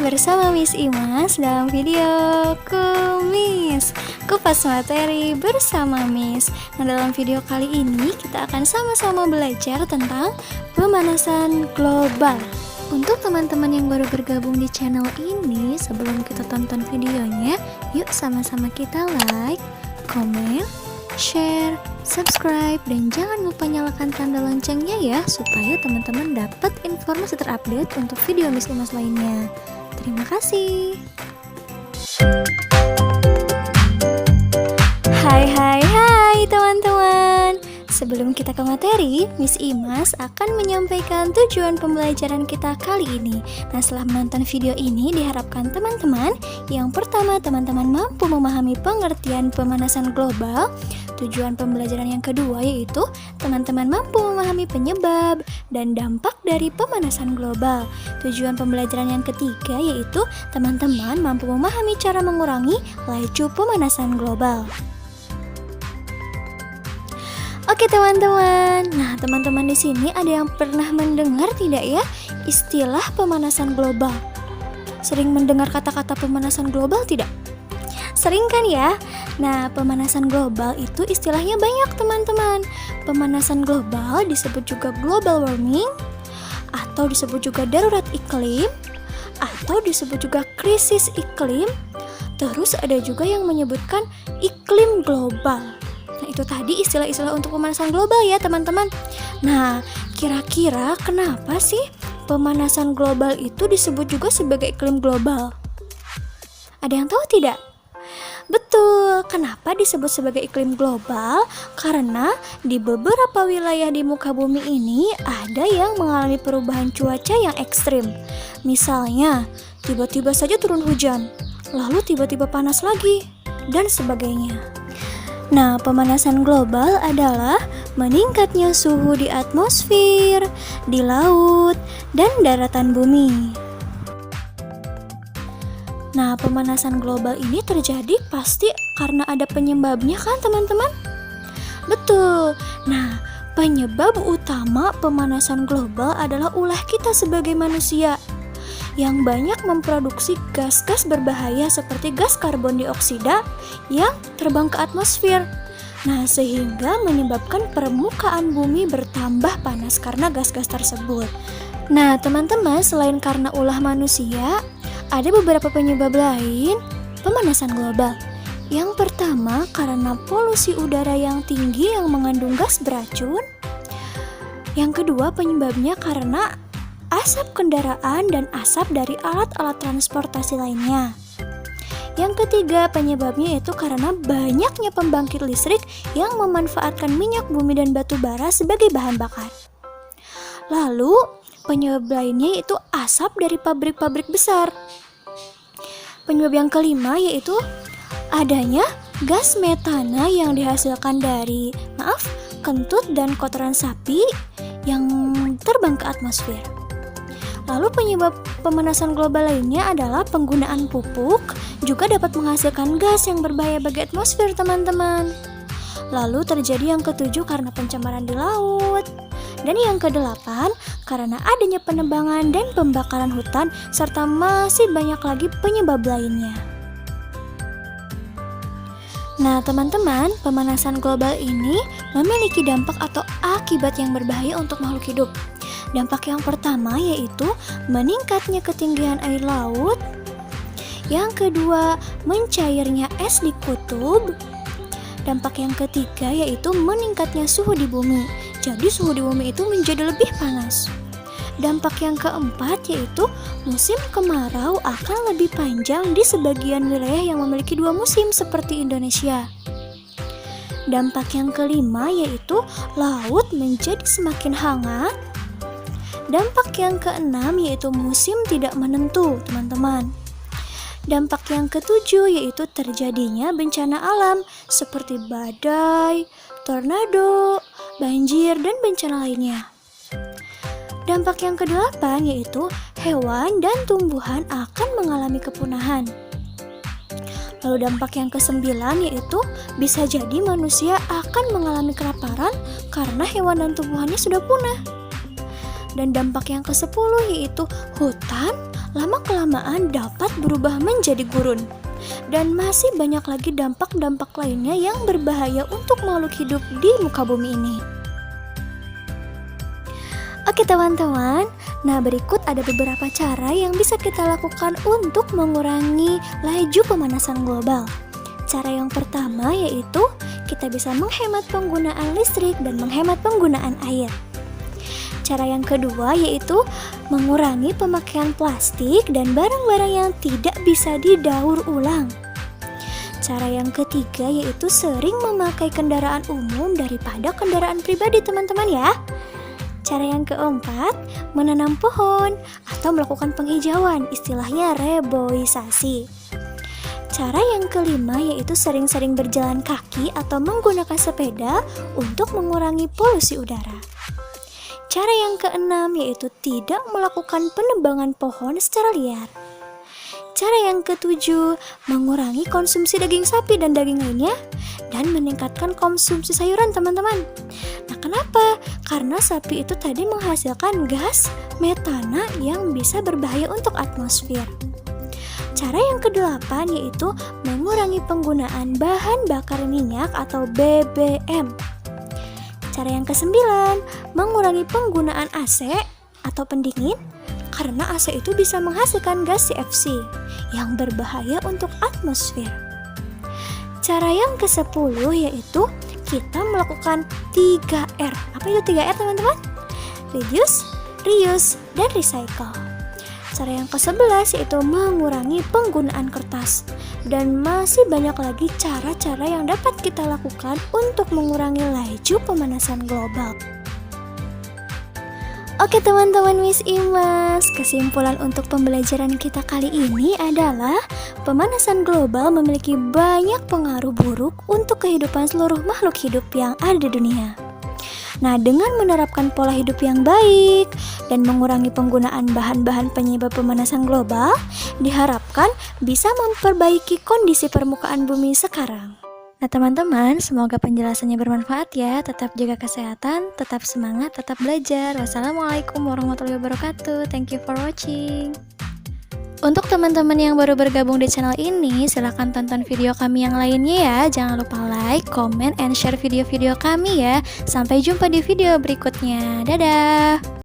bersama Miss Imas dalam video Kumis Kupas Materi bersama Miss. Nah, dalam video kali ini kita akan sama-sama belajar tentang pemanasan global. Untuk teman-teman yang baru bergabung di channel ini, sebelum kita tonton videonya, yuk sama-sama kita like, komen, share, subscribe, dan jangan lupa nyalakan tanda loncengnya ya, supaya teman-teman dapat informasi terupdate untuk video Miss Imas lainnya. Terima kasih. Hai teman-teman. Sebelum kita ke materi, Miss Imas akan menyampaikan tujuan pembelajaran kita kali ini. Nah, setelah menonton video ini, diharapkan teman-teman, yang pertama, teman-teman mampu memahami pengertian pemanasan global. Tujuan pembelajaran yang kedua yaitu teman-teman mampu memahami penyebab dan dampak dari pemanasan global. Tujuan pembelajaran yang ketiga yaitu teman-teman mampu memahami cara mengurangi laju pemanasan global. Oke teman-teman, nah teman-teman di sini ada yang pernah mendengar tidak ya istilah pemanasan global? Sering mendengar kata-kata pemanasan global tidak? Sering kan ya? Nah, pemanasan global itu istilahnya banyak teman-teman. Pemanasan global disebut juga global warming, atau disebut juga darurat iklim, atau disebut juga krisis iklim. Terus ada juga yang menyebutkan iklim global. Nah, itu tadi istilah-istilah untuk pemanasan global ya teman-teman. Nah, kira-kira kenapa sih pemanasan global itu disebut juga sebagai iklim global? Ada yang tahu tidak? Betul, kenapa disebut sebagai iklim global? Karena di beberapa wilayah di muka bumi ini ada yang mengalami perubahan cuaca yang ekstrim. Misalnya, tiba-tiba saja turun hujan, lalu tiba-tiba panas lagi, dan sebagainya. Nah, pemanasan global adalah meningkatnya suhu di atmosfer, di laut, dan daratan bumi. Nah, pemanasan global ini terjadi pasti karena ada penyebabnya kan teman-teman? Betul. Nah, penyebab utama pemanasan global adalah ulah kita sebagai manusia yang banyak memproduksi gas-gas berbahaya seperti gas karbon dioksida yang terbang ke atmosfer. Nah, sehingga menyebabkan permukaan bumi bertambah panas karena gas-gas tersebut. Nah, teman-teman, selain karena ulah manusia, ada beberapa penyebab lain pemanasan global. Yang pertama, karena polusi udara yang tinggi yang mengandung gas beracun. Yang kedua, penyebabnya karena asap kendaraan dan asap dari alat-alat transportasi lainnya. Yang ketiga, penyebabnya yaitu karena banyaknya pembangkit listrik yang memanfaatkan minyak bumi dan batu bara sebagai bahan bakar. Lalu, penyebab lainnya yaitu asap dari pabrik-pabrik besar. Penyebab yang kelima yaitu adanya gas metana yang dihasilkan dari kentut dan kotoran sapi yang terbang ke atmosfer. Lalu penyebab pemanasan global lainnya adalah penggunaan pupuk juga dapat menghasilkan gas yang berbahaya bagi atmosfer teman-teman. Lalu terjadi yang ketujuh karena pencemaran di laut. Dan yang kedelapan, karena adanya penebangan dan pembakaran hutan, serta masih banyak lagi penyebab lainnya. Nah teman-teman, pemanasan global ini memiliki dampak atau akibat yang berbahaya untuk makhluk hidup. Dampak yang pertama yaitu meningkatnya ketinggian air laut. Yang kedua, mencairnya es di kutub. Dampak yang ketiga yaitu meningkatnya suhu di bumi. Jadi suhu di bumi itu menjadi lebih panas. Dampak yang keempat yaitu musim kemarau akan lebih panjang di sebagian wilayah yang memiliki dua musim seperti Indonesia. Dampak yang kelima yaitu laut menjadi semakin hangat. Dampak yang keenam yaitu musim tidak menentu, teman-teman. Dampak yang ketujuh yaitu terjadinya bencana alam seperti badai, tornado, banjir, dan bencana lainnya. Dampak yang kedelapan yaitu hewan dan tumbuhan akan mengalami kepunahan. Lalu dampak yang kesembilan yaitu bisa jadi manusia akan mengalami kelaparan karena hewan dan tumbuhannya sudah punah. Dan dampak yang ke-10 yaitu hutan lama-kelamaan dapat berubah menjadi gurun. Dan masih banyak lagi dampak-dampak lainnya yang berbahaya untuk makhluk hidup di muka bumi ini. Oke teman-teman, nah berikut ada beberapa cara yang bisa kita lakukan untuk mengurangi laju pemanasan global. Cara yang pertama yaitu kita bisa menghemat penggunaan listrik dan menghemat penggunaan air. Cara yang kedua yaitu mengurangi pemakaian plastik dan barang-barang yang tidak bisa didaur ulang. Cara yang ketiga yaitu sering memakai kendaraan umum daripada kendaraan pribadi teman-teman ya. Cara yang keempat, menanam pohon atau melakukan penghijauan, istilahnya reboisasi. Cara yang kelima yaitu sering-sering berjalan kaki atau menggunakan sepeda untuk mengurangi polusi udara. Cara yang keenam yaitu tidak melakukan penebangan pohon secara liar. Cara yang ketujuh, mengurangi konsumsi daging sapi dan daging lainnya dan meningkatkan konsumsi sayuran teman-teman. Nah kenapa? Karena sapi itu tadi menghasilkan gas metana yang bisa berbahaya untuk atmosfer. Cara yang kedelapan yaitu mengurangi penggunaan bahan bakar minyak atau BBM. Cara yang kesembilan, mengurangi penggunaan AC atau pendingin karena AC itu bisa menghasilkan gas CFC yang berbahaya untuk atmosfer. Cara yang ke-10 yaitu kita melakukan 3R. Apa itu 3R teman-teman? Reduce, reuse, dan recycle. Cara yang ke-11 yaitu mengurangi penggunaan kertas. Dan masih banyak lagi cara-cara yang dapat kita lakukan untuk mengurangi laju pemanasan global. Oke teman-teman Miss Imas, kesimpulan untuk pembelajaran kita kali ini adalah pemanasan global memiliki banyak pengaruh buruk untuk kehidupan seluruh makhluk hidup yang ada di dunia. Nah, dengan menerapkan pola hidup yang baik dan mengurangi penggunaan bahan-bahan penyebab pemanasan global, diharapkan bisa memperbaiki kondisi permukaan bumi sekarang. Nah teman-teman, semoga penjelasannya bermanfaat ya. Tetap jaga kesehatan, tetap semangat, tetap belajar. Wassalamualaikum warahmatullahi wabarakatuh. Thank you for watching. Untuk teman-teman yang baru bergabung di channel ini, silahkan tonton video kami yang lainnya ya. Jangan lupa like, comment, and share video-video kami ya. Sampai jumpa di video berikutnya. Dadah!